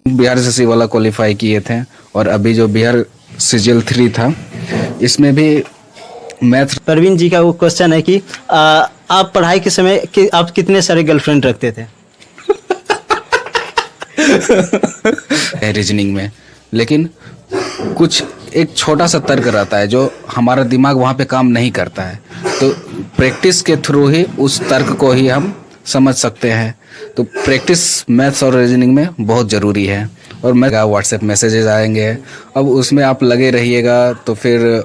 Bihar SSC वाला qualify किए थे और अभी जो बिहार सीजीएल 3 था इसमें भी मैथ। परवीन जी का वो क्वेश्चन है कि आप पढ़ाई के समय कि आप कितने सारे गर्लफ्रेंड रखते थे? रीजनिंग में, लेकिन कुछ एक छोटा सा तर्क रहता है जो हमारा दिमाग वहाँ पे काम नहीं करता है, तो प्रैक्टिस के थ्रू ही उस तर्क को ही हम समझ सकते हैं। तो प्रैक्टिस मैथ्स और रीजनिंग में बहुत ज़रूरी है। और मैं व्हाट्सएप मैसेजेस आएंगे, अब उसमें आप लगे रहिएगा तो फिर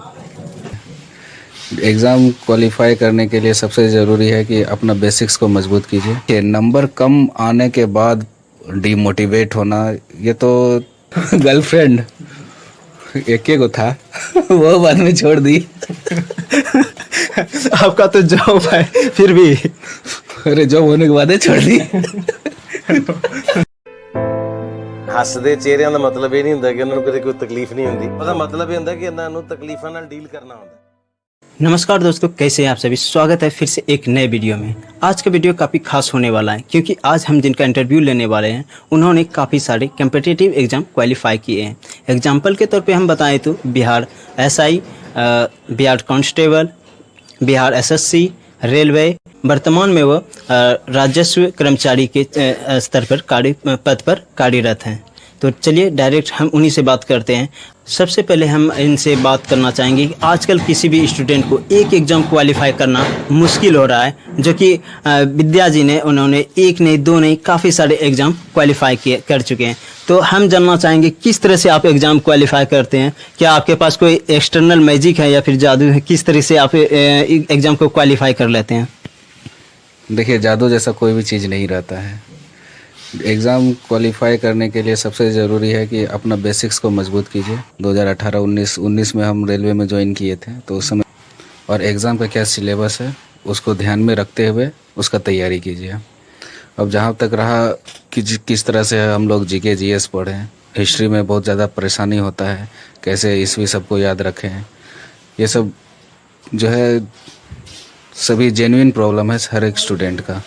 एग्ज़ाम क्वालिफाई करने के लिए सबसे ज़रूरी है कि अपना बेसिक्स को मजबूत कीजिए। नंबर कम आने के बाद डिमोटिवेट होना, ये तो गर्लफ्रेंड एक को था वो बाद में छोड़ दी। आपका तो जॉब है फिर भी। अरे जॉब होने के बाद ही छोड़ दी। ਹੱਸਦੇ ਚਿਹਰਿਆਂ ਦਾ ਮਤਲਬ ਇਹ ਨਹੀਂ ਹੁੰਦਾ ਕਿ ਉਹਨਾਂ ਨੂੰ ਕਦੇ ਕੋਈ ਤਕਲੀਫ ਨਹੀਂ ਹੁੰਦੀ। ਉਹਦਾ ਮਤਲਬ ਇਹ ਹੁੰਦਾ ਕਿ ਇਹਨਾਂ ਨੂੰ ਤਕਲੀਫਾਂ ਨਾਲ ਡੀਲ करना ਹੁੰਦਾ। नमस्कार दोस्तों, कैसे हैं आप सभी? स्वागत है फिर से एक नए वीडियो में। आज का वीडियो काफ़ी खास होने वाला है क्योंकि आज हम जिनका इंटरव्यू लेने वाले हैं उन्होंने काफ़ी सारे कम्पिटिटिव एग्ज़ाम क्वालिफाई किए हैं। एग्जाम्पल के तौर पे हम बताएं तो Bihar SI, Bihar constable, Bihar SSC, railway, वर्तमान में वो राजस्व कर्मचारी के स्तर पर पद पर कार्यरत हैं। तो चलिए डायरेक्ट हम उन्हीं से बात करते हैं। सबसे पहले हम इनसे बात करना चाहेंगे कि आजकल किसी भी स्टूडेंट को एक एग्ज़ाम क्वालिफाई करना मुश्किल हो रहा है, जो कि विद्या जी ने उन्होंने एक नहीं दो नहीं काफ़ी सारे एग्ज़ाम क्वालिफाई कर चुके हैं। तो हम जानना चाहेंगे किस तरह से आप एग्ज़ाम क्वालिफाई करते हैं, क्या आपके पास कोई एक्सटर्नल मैजिक है या फिर जादू है, किस तरह से आप एग्ज़ाम को क्वालिफाई कर लेते हैं? देखिए, जादू जैसा कोई भी चीज़ नहीं रहता है। एग्ज़ाम क्वालिफाई करने के लिए सबसे ज़रूरी है कि अपना बेसिक्स को मजबूत कीजिए। 2018-19 में हम रेलवे में ज्वाइन किए थे, तो उस समय और एग्ज़ाम का क्या सिलेबस है उसको ध्यान में रखते हुए उसका तैयारी कीजिए। अब जहाँ तक रहा कि किस तरह से हम लोग जीके जीएस पढ़ें, हिस्ट्री में बहुत ज़्यादा परेशानी होता है, कैसे ईस्वी सबको याद रखें, ये सब जो है सभी जेन्युइन प्रॉब्लम है हर एक स्टूडेंट का।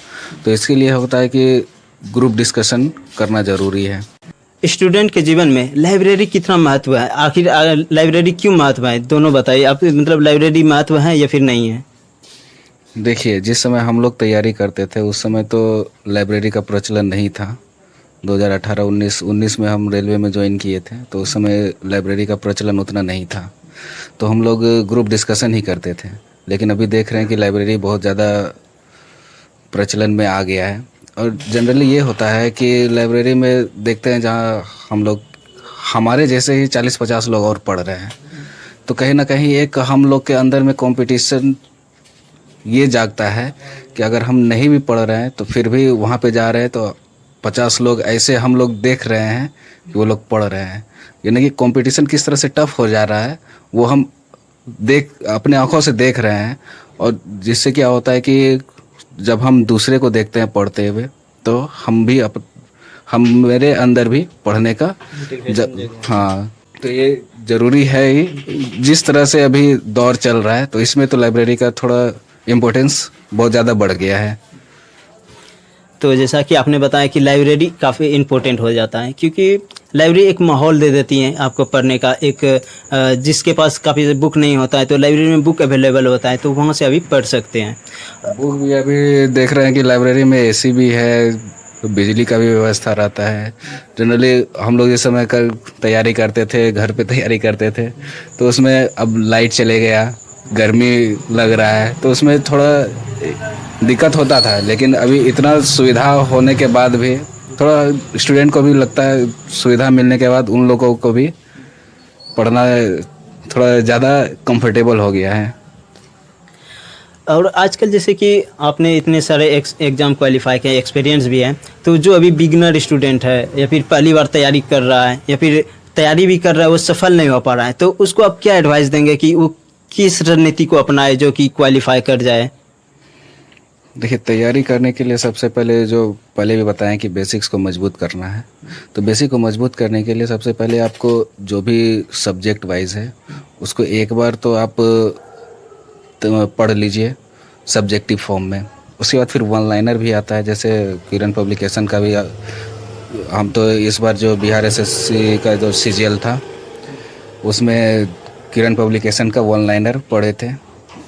तो इसके लिए होता है कि ग्रुप डिस्कशन करना ज़रूरी है। स्टूडेंट के जीवन में लाइब्रेरी कितना महत्व है? आखिर लाइब्रेरी क्यों महत्व है, दोनों बताइए आप। मतलब लाइब्रेरी महत्व है या फिर नहीं है? देखिए, जिस समय हम लोग तैयारी करते थे उस समय तो लाइब्रेरी का प्रचलन नहीं था। 2018-19 में हम रेलवे में ज्वाइन किए थे, तो उस समय लाइब्रेरी का प्रचलन उतना नहीं था, तो हम लोग ग्रुप डिस्कशन ही करते थे। लेकिन अभी देख रहे हैं कि लाइब्रेरी बहुत ज़्यादा प्रचलन में आ गया है। और जनरली ये होता है कि लाइब्रेरी में देखते हैं जहाँ हम लोग हमारे जैसे ही 40-50 लोग और पढ़ रहे हैं, तो कहीं ना कहीं एक हम लोग के अंदर में कंपटीशन ये जागता है कि अगर हम नहीं भी पढ़ रहे हैं तो फिर भी वहाँ पे जा रहे हैं तो 50 लोग ऐसे हम लोग देख रहे हैं कि वो लोग पढ़ रहे हैं। यानी कि कंपटीशन किस तरह से टफ हो जा रहा है वो हम अपने आँखों से देख रहे हैं। और जिससे क्या होता है कि जब हम दूसरे को देखते हैं पढ़ते हुए तो हम भी हम मेरे अंदर भी पढ़ने का हाँ, तो ये ज़रूरी है ही। जिस तरह से अभी दौर चल रहा है तो इसमें तो लाइब्रेरी का थोड़ा इम्पोर्टेंस बहुत ज़्यादा बढ़ गया है। तो जैसा कि आपने बताया कि लाइब्रेरी काफ़ी इम्पोर्टेंट हो जाता है, क्योंकि लाइब्रेरी एक माहौल दे देती है आपको पढ़ने का। एक जिसके पास काफ़ी बुक नहीं होता है तो लाइब्रेरी में बुक अवेलेबल होता है, तो वहाँ से अभी पढ़ सकते हैं। बुक भी अभी देख रहे हैं कि लाइब्रेरी में एसी भी है, तो बिजली का भी व्यवस्था रहता है। जनरली हम लोग जिस समय कल तैयारी करते थे, घर पे तैयारी करते थे, तो उसमें अब लाइट चले गया, गर्मी लग रहा है, तो उसमें थोड़ा दिक्कत होता था। लेकिन अभी इतना सुविधा होने के बाद भी थोड़ा स्टूडेंट को भी लगता है, सुविधा मिलने के बाद उन लोगों को भी पढ़ना थोड़ा ज़्यादा कंफर्टेबल हो गया है। और आजकल जैसे कि आपने इतने सारे एग्ज़ाम क्वालिफाई किए, एक्सपीरियंस भी है, तो जो अभी बिगनर स्टूडेंट है या फिर पहली बार तैयारी कर रहा है या फिर तैयारी भी कर रहा है वो सफल नहीं हो पा रहा है, तो उसको आप क्या एडवाइस देंगे कि वो किस रणनीति को अपनाए जो कि क्वालिफाई कर जाए? देखिए, तैयारी करने के लिए सबसे पहले जो पहले भी बताएं कि बेसिक्स को मजबूत करना है। तो बेसिक को मजबूत करने के लिए सबसे पहले आपको जो भी सब्जेक्ट वाइज है उसको एक बार तो आप पढ़ लीजिए सब्जेक्टिव फॉर्म में। उसके बाद फिर वन लाइनर भी आता है, जैसे किरण पब्लिकेशन का भी हम तो इस बार जो बिहार एसएससी का जो सीजीएल था उसमें किरण पब्लिकेशन का वन लाइनर पढ़े थे।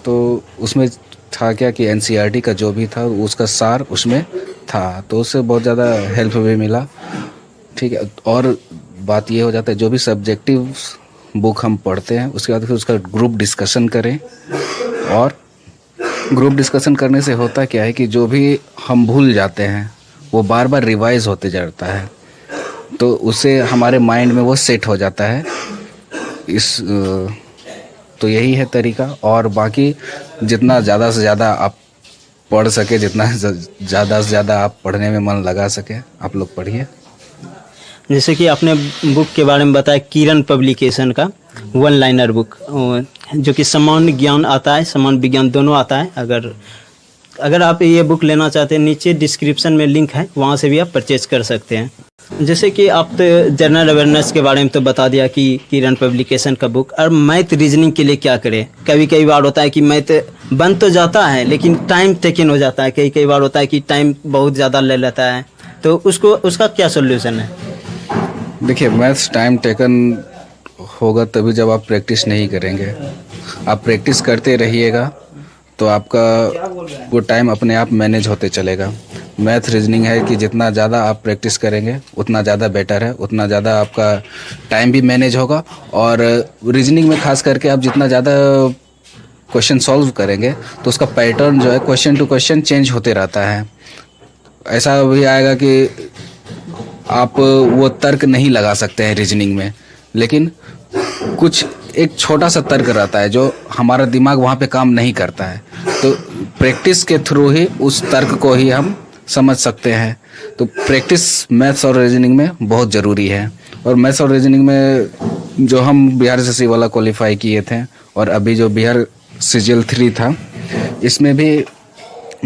तो उसमें था क्या कि एनसीईआरटी का जो भी था उसका सार उसमें था, तो उससे बहुत ज़्यादा हेल्प भी मिला। ठीक है, और बात ये हो जाता है जो भी सब्जेक्टिव बुक हम पढ़ते हैं उसके बाद फिर उसका ग्रुप डिस्कशन करें, और ग्रुप डिस्कशन करने से होता क्या है कि जो भी हम भूल जाते हैं वो बार बार रिवाइज होते जाता है, तो उससे हमारे माइंड में वो सेट हो जाता है। तो यही है तरीका। और बाकी जितना ज़्यादा से ज़्यादा आप पढ़ सके, जितना ज़्यादा से ज़्यादा आप पढ़ने में मन लगा सके, आप लोग पढ़िए। जैसे कि आपने बुक के बारे में बताया, किरण पब्लिकेशन का वन लाइनर बुक, जो कि सामान्य ज्ञान आता है, सामान्य विज्ञान दोनों आता है। अगर आप ये बुक लेना चाहते हैं, नीचे डिस्क्रिप्शन में लिंक है, वहाँ से भी आप परचेज कर सकते हैं। जैसे कि आप तो जनरल अवेयरनेस के बारे में तो बता दिया कि किरण पब्लिकेशन का बुक, और मैथ रीजनिंग के लिए क्या करें? कई बार होता है कि मैथ बन तो जाता है लेकिन टाइम टेकन हो जाता है, कई बार होता है कि टाइम बहुत ज़्यादा ले लेता है, तो उसका क्या सोल्यूशन है? देखिए, मैथ्स टाइम टेकन होगा तभी जब आप प्रैक्टिस नहीं करेंगे। आप प्रैक्टिस करते रहिएगा तो आपका वो टाइम अपने आप मैनेज होते चलेगा। मैथ रीजनिंग है कि जितना ज़्यादा आप प्रैक्टिस करेंगे उतना ज़्यादा बेटर है, उतना ज़्यादा आपका टाइम भी मैनेज होगा। और रीजनिंग में खास करके आप जितना ज़्यादा क्वेश्चन सॉल्व करेंगे तो उसका पैटर्न जो है क्वेश्चन टू क्वेश्चन चेंज होते रहता है। ऐसा भी आएगा कि आप वो तर्क नहीं लगा सकते हैं रीजनिंग में, लेकिन कुछ एक छोटा सा तर्क रहता है जो हमारा दिमाग वहाँ पे काम नहीं करता है, तो प्रैक्टिस के थ्रू ही उस तर्क को ही हम समझ सकते हैं। तो प्रैक्टिस मैथ्स और रीजनिंग में बहुत ज़रूरी है। और मैथ्स और रीजनिंग में जो हम बिहार एसएससी वाला क्वालिफाई किए थे और अभी जो बिहार सीजीएल 3 था, इसमें भी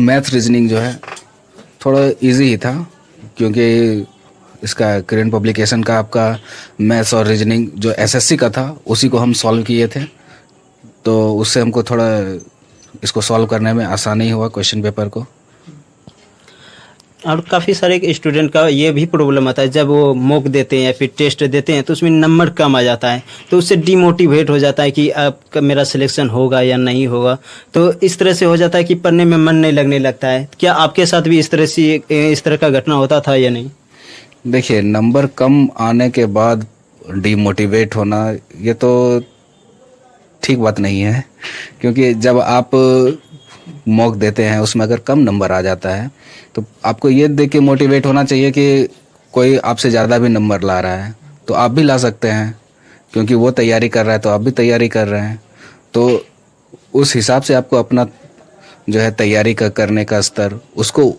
मैथ रीजनिंग जो है थोड़ा इजी ही था, क्योंकि इसका किरण पब्लिकेशन का आपका मैथ्स और रीजनिंग जो एसएससी का था उसी को हम सॉल्व किए थे, तो उससे हमको थोड़ा इसको सॉल्व करने में आसानी हुआ क्वेश्चन पेपर को। और काफ़ी सारे स्टूडेंट का ये भी प्रॉब्लम आता है, जब वो मॉक देते हैं या फिर टेस्ट देते हैं तो उसमें नंबर कम आ जाता है, तो उससे डिमोटिवेट हो जाता है कि अब मेरा सिलेक्शन होगा या नहीं होगा। तो इस तरह से हो जाता है कि पढ़ने में मन नहीं लगने लगता है। क्या आपके साथ भी इस तरह का घटना होता था या नहीं? देखिए, नंबर कम आने के बाद डिमोटिवेट होना ये तो ठीक बात नहीं है, क्योंकि जब आप मॉक देते हैं उसमें अगर कम नंबर आ जाता है तो आपको ये देख के मोटिवेट होना चाहिए कि कोई आपसे ज़्यादा भी नंबर ला रहा है तो आप भी ला सकते हैं, क्योंकि वो तैयारी कर रहा है तो आप भी तैयारी कर रहे हैं। तो उस हिसाब से आपको अपना जो है तैयारी का करने का स्तर उसको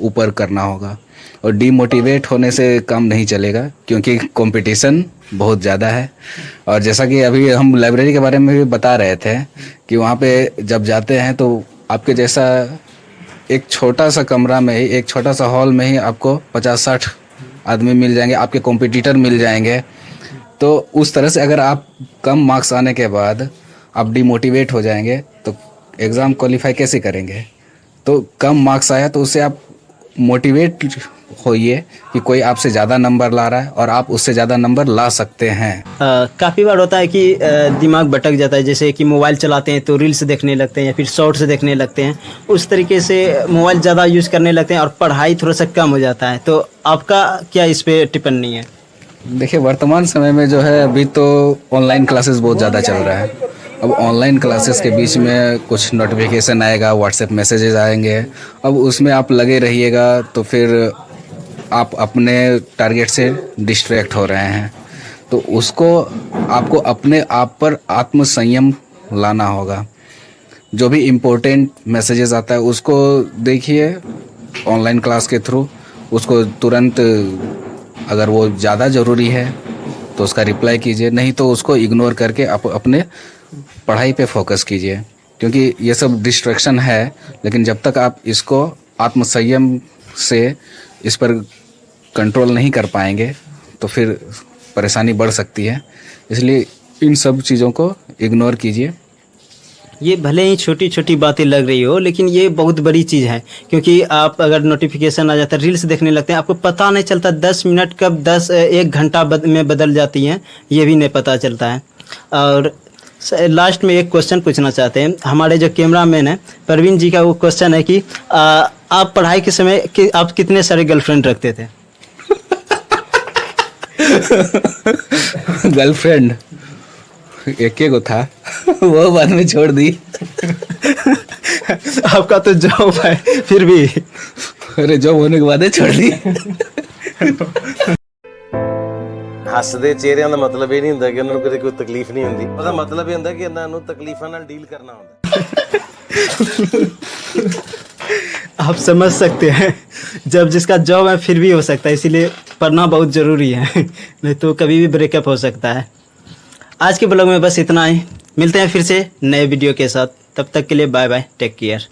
ऊपर करना होगा, और डीमोटिवेट होने से काम नहीं चलेगा, क्योंकि कंपटीशन बहुत ज़्यादा है। और जैसा कि अभी हम लाइब्रेरी के बारे में भी बता रहे थे कि वहाँ पे जब जाते हैं तो आपके जैसा एक छोटा सा कमरा में ही, एक छोटा सा हॉल में ही आपको 50-60 आदमी मिल जाएंगे, आपके कॉम्पिटिटर मिल जाएंगे। तो उस तरह से अगर आप कम मार्क्स आने के बाद आप डिमोटिवेट हो जाएंगे तो एग्ज़ाम क्वालिफाई कैसे करेंगे? तो कम मार्क्स आया तो उससे आप मोटिवेट होइए कि कोई आपसे ज़्यादा नंबर ला रहा है और आप उससे ज़्यादा नंबर ला सकते हैं। काफ़ी बार होता है कि दिमाग भटक जाता है, जैसे कि मोबाइल चलाते हैं तो रील्स देखने लगते हैं या फिर शॉर्ट्स देखने लगते हैं, उस तरीके से मोबाइल ज़्यादा यूज़ करने लगते हैं और पढ़ाई थोड़ा सा कम हो जाता है। तो आपका क्या इस पर टिप्पणी है? देखिए, वर्तमान समय में जो है अभी तो ऑनलाइन क्लासेस बहुत ज़्यादा चल रहा है। अब ऑनलाइन क्लासेस के बीच में कुछ नोटिफिकेशन आएगा, व्हाट्सएप मैसेजेस आएंगे, अब उसमें आप लगे रहिएगा तो फिर आप अपने टारगेट से डिस्ट्रैक्ट हो रहे हैं। तो उसको आपको अपने आप पर आत्मसंयम लाना होगा। जो भी इम्पोर्टेंट मैसेजेस आता है उसको देखिए ऑनलाइन क्लास के थ्रू, उसको तुरंत अगर वो ज़्यादा ज़रूरी है तो उसका रिप्लाई कीजिए, नहीं तो उसको इग्नोर करके आप अपने पढ़ाई पे फोकस कीजिए, क्योंकि ये सब डिस्ट्रैक्शन है। लेकिन जब तक आप इसको आत्मसंयम से इस पर कंट्रोल नहीं कर पाएंगे तो फिर परेशानी बढ़ सकती है। इसलिए इन सब चीज़ों को इग्नोर कीजिए ये भले ही छोटी छोटी बातें लग रही हो, लेकिन ये बहुत बड़ी चीज़ है। क्योंकि आप अगर नोटिफिकेशन आ जाता है, रील्स देखने लगते हैं, आपको पता नहीं चलता 10 मिनट कब 1 घंटा में बदल जाती हैं, ये भी नहीं पता चलता है। और लास्ट में एक क्वेश्चन पूछना चाहते हैं हमारे जो कैमरामैन है परवीन जी का। वो क्वेश्चन है कि आप पढ़ाई के समय कि आप कितने सारे गर्लफ्रेंड रखते थे? गर्लफ्रेंड एक को था, वो बाद में छोड़ दी। आपका तो जॉब है फिर भी। अरे जॉब होने के बाद ही छोड़ दी। ਹੱਸਦੇ ਚਿਹਰਿਆਂ ਦਾ ਮਤਲਬ ਇਹ ਨਹੀਂ ਹੁੰਦਾ ਕਿ ਉਹਨਾਂ ਨੂੰ ਕਦੇ ਕੋਈ ਤਕਲੀਫ ਨਹੀਂ ਹੁੰਦੀ। ਉਹਦਾ ਮਤਲਬ ਇਹ ਹੁੰਦਾ ਕਿ ਇਹਨਾਂ ਨੂੰ ਤਕਲੀਫਾਂ ਨਾਲ ਡੀਲ ਕਰਨਾ ਹੁੰਦਾ। आप समझ सकते हैं, जब जिसका जॉब है फिर भी हो सकता है, इसीलिए पढ़ना बहुत ज़रूरी है, नहीं तो कभी भी ब्रेकअप हो सकता है। आज के ब्लॉग में बस इतना ही, मिलते हैं फिर से नए वीडियो के साथ, तब तक के लिए बाय बाय, टेक केयर।